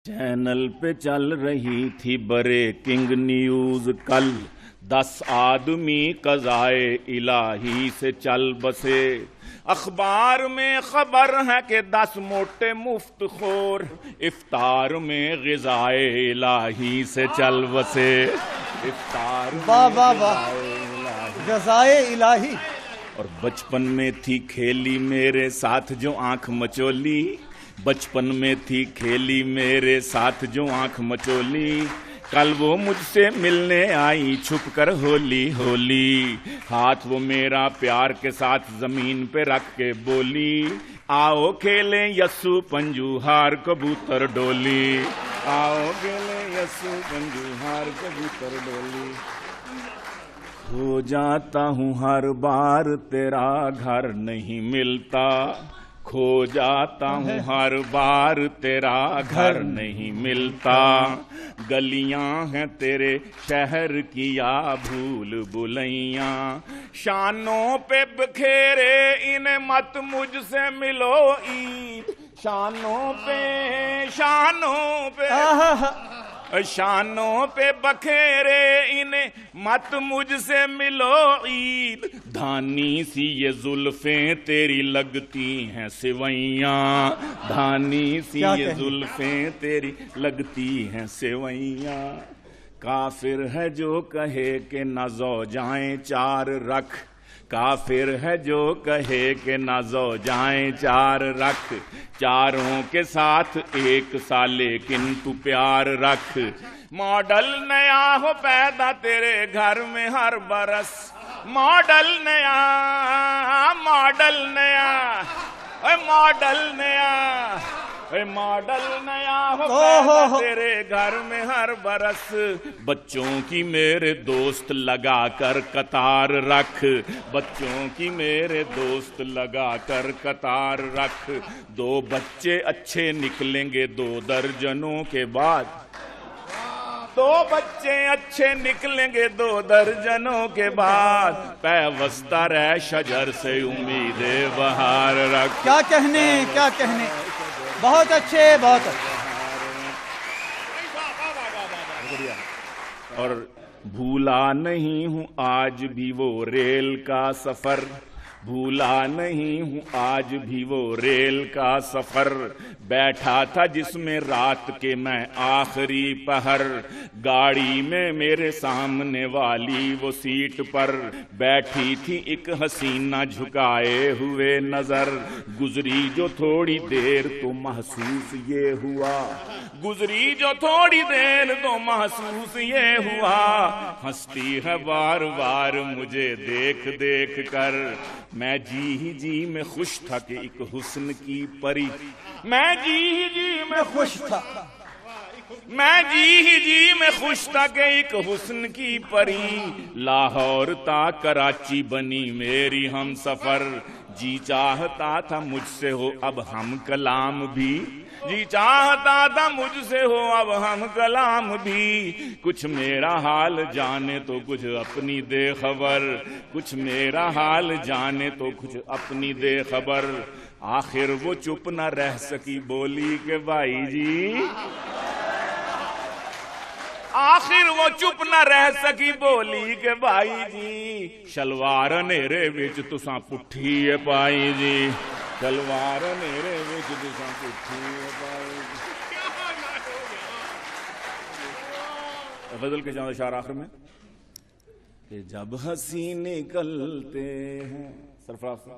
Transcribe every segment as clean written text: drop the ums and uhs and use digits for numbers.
Channel پہ چل رہی تھی بریکنگ نیوز کل، 10 آدمی قضائے الہی سے چل بسے۔ اخبار میں خبر ہے کہ 10 موٹے مفت خور افطار میں غذائے الہی سے چل بسے۔ افطار واہ واہ واہ، غذائے الہی۔ اور بچپن میں تھی کھیلی میرے ساتھ جو آنکھ مچولی، بچپن میں تھی کھیلی میرے ساتھ جو آنکھ مچولی، کل وہ مجھ سے ملنے آئی چھپ کر ہولی ہولی، ہاتھ وہ میرا پیار کے ساتھ زمین پہ رکھ کے بولی، آؤ کھیلیں یسو پنجو ہار کبوتر ڈولی، آؤ کھیلیں یسو پنجو ہار کبوتر ڈولی۔ کھو جاتا ہوں ہر بار تیرا گھر نہیں ملتا، کھو جاتا ہوں ہر بار تیرا گھر نہیں ملتا، گلیاں ہیں تیرے شہر کی یا بھول بھلیاں، شانوں پہ بکھیرے انہیں مت مجھ سے ملو عید، شانوں پہ شانوں پہ بکھیرے انہیں مت مجھ سے ملو عید، دھانی سی یہ زلفیں تیری لگتی ہیں سوئیاں، دھانی سی یہ زلفیں تیری لگتی ہیں سوئیاں، کافر ہے جو کہے کہ نہ زوجائیں چار رکھ، کافر ہے جو کہے کہ نہ زوجائیں چار رکھ، چاروں کے ساتھ ایک سا لیکن تو پیار رکھ، ماڈل نیا ہو پیدا تیرے گھر میں ہر برس، ماڈل نیا ماڈل نیا ماڈل نیا ماڈل نیا ہو پیدا تیرے گھر میں ہر برس، بچوں کی میرے دوست لگا کر قطار رکھ، بچوں کی میرے دوست لگا کر قطار رکھ، 2 بچے اچھے نکلیں گے 2 درجنوں کے بعد، 2 بچے اچھے نکلیں گے 2 درجنوں کے بعد، پیوستہ رہ شجر سے امید بہار رکھ۔ کیا کہنے کیا کہنے، بہت اچھے بہت اچھے۔ اور بھولا نہیں ہوں آج بھی وہ ریل کا سفر، بھولا نہیں ہوں آج بھی وہ ریل کا سفر، بیٹھا تھا جس میں رات کے میں آخری پہر، گاڑی میں میرے سامنے والی وہ سیٹ پر بیٹھی تھی ایک حسینہ جھکائے ہوئے نظر، گزری جو تھوڑی دیر تو محسوس یہ ہوا، گزری جو تھوڑی دیر تو محسوس یہ ہوا، ہنستی ہے بار بار مجھے دیکھ دیکھ کر، میں جی میں خوش تھا کہ ایک حسن کی پری، میں جی میں خوش تھا، میں جی میں خوش تھا کہ ایک حسن کی پری، لاہور تا کراچی بنی میری ہم سفر، جی چاہتا تھا مجھ سے ہو اب ہم کلام بھی، جی چاہتا تھا مجھ سے ہو اب ہم کلام بھی، کچھ میرا حال جانے تو کچھ اپنی دے خبر، کچھ میرا حال جانے تو کچھ اپنی دے خبر، آخر وہ چپ نہ رہ سکی بولی کہ بھائی جی، آخر وہ چپ نہ رہ سکی بولی کہ بھائی جی، شلوار نیرے وچ تساں پٹھی ہے پائی جی، شلوار نیرے وچ تساں پٹھی ہے پائی جی۔ غزل کے چاند اشعار آخر میں کہ جب ہنسی نکلتے ہیں، سرفراز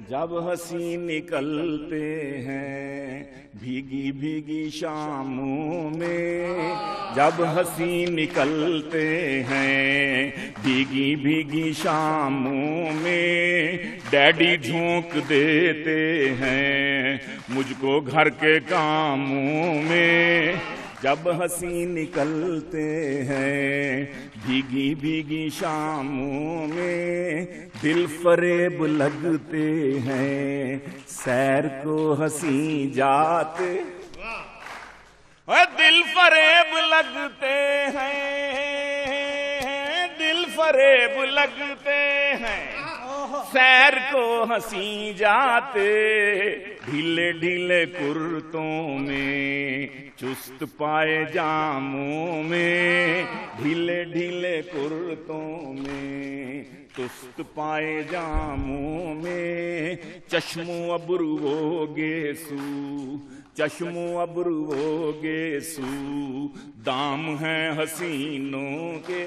جب ہنسی نکلتے ہیں بھیگی بھیگی شاموں میں، جب ہنسی نکلتے ہیں بھیگی بھیگی شاموں میں، ڈیڈی جھونک دیتے ہیں مجھ کو گھر کے کاموں میں، جب ہنسی نکلتے ہیں بھیگی بھیگی شاموں میں، دل فریب لگتے ہیں سیر کو ہنسی جاتے، دل فریب لگتے ہیں، دل فریب لگتے ہیں سیر کو ہنسی جاتے، ڈھیلے ڈھیلے کرتوں میں چست پائے جاموں میں، ڈھیلے ڈھیلے کرتوں میں، چست پائے جاموں میں، چشم و ابرو گیسو، چشم و ابرو گیسو، دام ہیں حسینوں کے،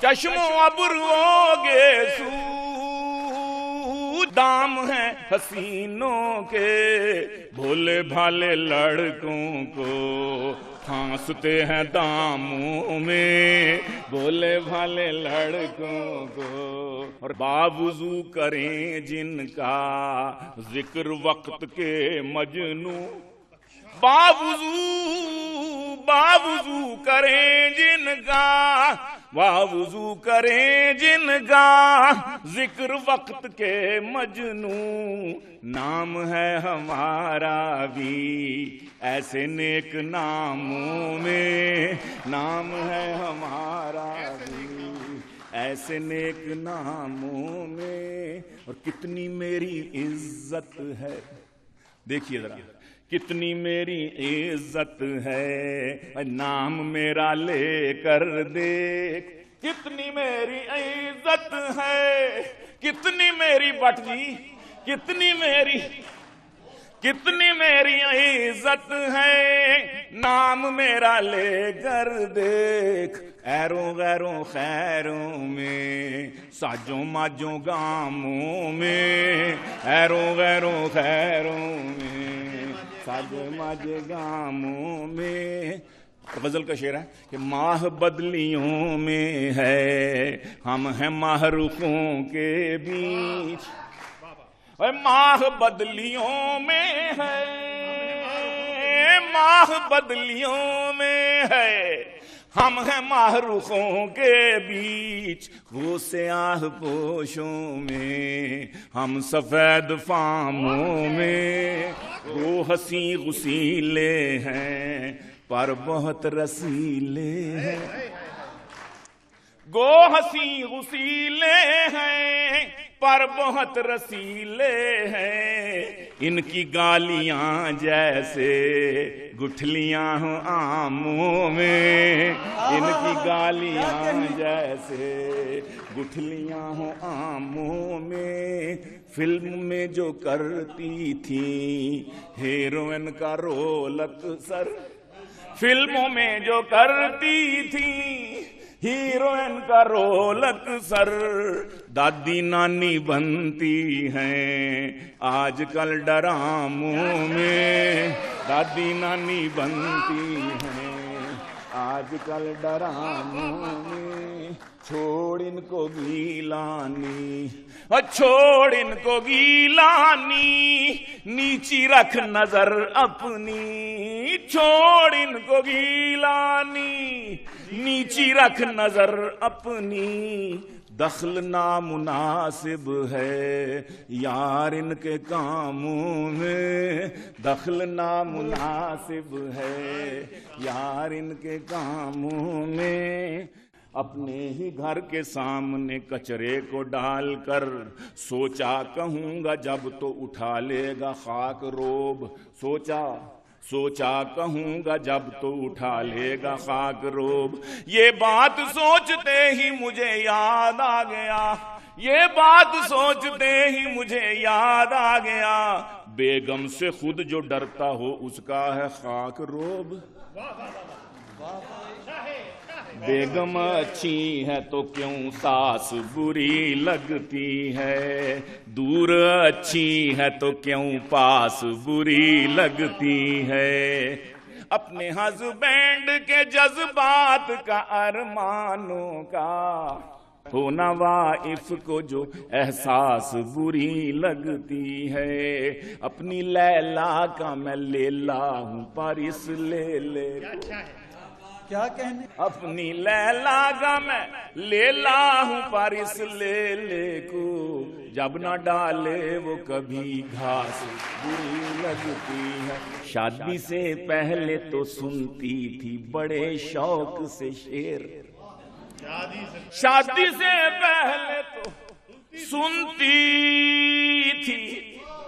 چشم و ابرو گیسو، دام ہیں حسینوں کے، بھولے بھالے لڑکوں کو پھانستے ہیں داموں میں، بھولے بھالے لڑکوں کو، اور باوضو کریں جن کا ذکر وقت کے مجنوں، باوضو کریں جن کا، باوضو کریں جن کا ذکر وقت کے مجنوں، نام ہے ہمارا بھی ایسے نیک ناموں میں، نام ہے ہمارا بھی ایسے نیک ناموں میں، اور کتنی میری عزت ہے، دیکھیے ذرا کتنی میری عزت ہے، نام میرا لے کر دیکھ، کتنی میری عزت ہے، کتنی میری بٹ جی، کتنی میری عزت ہے، نام میرا لے کر دیکھ، ایروں غیروں خیروں میں، ساجوں ماجوں گاموں میں، ایروں غیروں خیروں میں، ساجوں ماجے گاموں میں۔ غزل کا شعر ہے کہ ماہ بدلیوں میں ہے، ہم ہیں ماہ رخوں کے بیچ، ماہ بدلیوں میں ہے، ماہ بدلیوں میں ہے، ہم ہیں ماہ رخوں کے بیچ، وہ سیاہ پوشوں میں، ہم سفید فاموں میں، وہ ہنسی غسیلے ہیں پر بہت رسیلے ہیں، گو ہنسی غسیلے ہیں پر بہت رسیلے ہیں، ان کی گالیاں جیسے گٹھلیاں ہوں آموں میں، ان کی گالیاں جیسے گٹھلیاں ہوں آموں میں، فلم میں جو کرتی تھی ہیروئن کا رول اکثر، فلموں میں جو کرتی تھی ہیروئن کا رول اکثر، دادی نانی بنتی ہیں آج کل ڈراموں میں، دادی نانی بنتی ہیں آج کل ڈراموں میں، چھوڑ ان کو گیلانی، چھوڑ ان کو گیلانی، نیچی رکھ نظر اپنی، چھوڑ ان کو گیلانی، نیچی رکھ نظر اپنی، دخل نامناسب ہے یار ان کے کاموں میں، دخل نامناسب ہے یار ان کے کاموں میں، اپنے ہی گھر کے سامنے کچرے کو ڈال کر، سوچا کہوں گا جب تو اٹھا لے گا خاک روب، سوچا کہوں گا جب تو اٹھا لے گا خاک روب، یہ بات سوچتے ہی مجھے یاد آ گیا، یہ بات سوچتے ہی مجھے یاد آ گیا، بیگم سے خود جو ڈرتا ہو اس کا ہے خاک روب، بیگم اچھی ہے تو کیوں ساس بری لگتی ہے، دور اچھی ہے تو کیوں پاس بری لگتی ہے، اپنے ہسبینڈ کے جذبات کا ارمانوں کا ہونا وائف کو جو احساس بری لگتی ہے، اپنی لیلا کا میں لیلا ہوں پر اس لیلے کیا کہنے، اپنی لیلا کا میں لیلا ہوں پر اس لیلے کو، جب نہ ڈالے وہ کبھی گھاس بری لگتی ہے، شادی سے پہلے تو سنتی تھی بڑے شوق سے شعر، شادی سے پہلے تو سنتی تھی